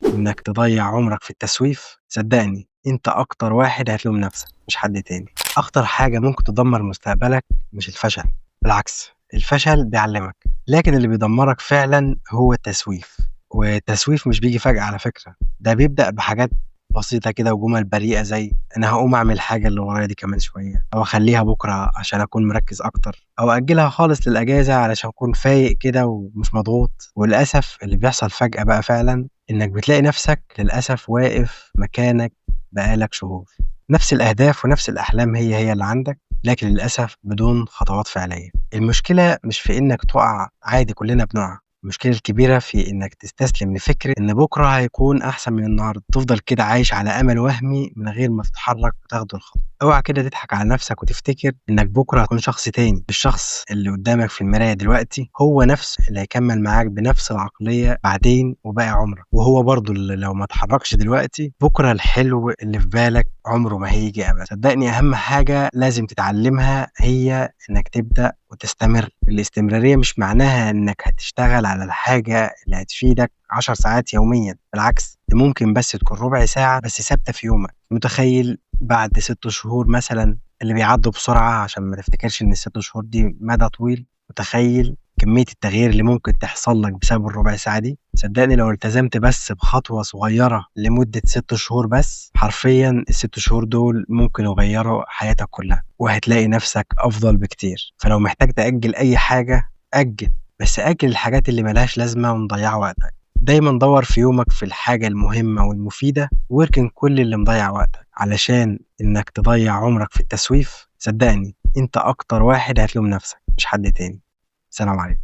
إنك تضيّع عمرك في التسويف، صدّقني أنت أكتر واحد هتلوم نفسك مش حد تاني. أخطر حاجة ممكن تدمّر مستقبلك مش الفشل، بالعكس الفشل بيعلّمك، لكن اللي بيدمّرك فعلًا هو التسويف، والتسويف مش بييجي فجأة على فكرة، ده بيبدأ بحاجات بسيطة كده وجُمل بريئة زي أنا هاقوم أعمل الحاجة اللي ورايا دي كمان شوية، أو أخلّيها بُكرة عشان أكون مركّز أكتر، أو أأجّلها خالص للأجازة علشان أكون فايق كده ومش مضغوط. وللأسف اللي بيحصل فجأة بقى فعلًا إنك بتلاقي نفسك للأسف واقف مكانك بقى لك شهور، نفس الأهداف ونفس الأحلام هي اللي عندك، لكن للأسف بدون خطوات فعلية. المشكلة مش في إنك تُقع، عادي كلنا بنُقع، المشكلة الكبيرة في إنك تستسلم لفكرة إن بُكرة هيكون أحسن من النهارده، تفضل كده عايش على أمل وهمي من غير ما تتحرك وتاخد الخطوة. اوعى كده تضحك على نفسك وتفتكر إنك بُكرة هتكون شخص تاني، الشخص اللي قدامك في المراية دلوقتي هو نفسه اللي هيكمّل معاك بنفس العقلية بعدين وباقي عمرك، وهو برضه اللي لو ما اتحركش دلوقتي بُكرة الحلو اللي في بالك عمره ما هييجي أبدًا. صدّقني أهم حاجة لازم تتعلمها هي إنك تبدأ وتستمر. الاستمرارية مش معناها إنك هتشتغل على الحاجة اللي هتفيدك 10 ساعات يوميًا، بالعكس دي ممكن بس تكون ربع ساعة بس ثابتة في يومك. متخيل بعد 6 شهور مثلًا اللي بيعدّوا بسرعة عشان ما تفتكرش إن ال6 شهور دي مدى طويل، متخيل كمية التغيير اللي ممكن تحصل لك بسبب الربع ساعة دي؟ صدّقني لو التزمت بس بخطوة صغيرة لمدة 6 شهور بس، حرفيًا ال6 شهور دول ممكن يغيّروا حياتك كلّها، وهتلاقي نفسك أفضل بكتير. فلو محتاج تأجّل أي حاجة، أجّل، بس أجّل الحاجات اللي ما لهاش لازمة ومضيّعة وقتك. دايمًا دَوّر في يومك في الحاجة المهمة والمفيدة، واركن كل اللي مضيّع وقتك، علشان إنك تضيّع عمرك في التسويف، صدّقني أنت أكتر واحد هتلوم نفسك مش حد تاني. سلام عليكم.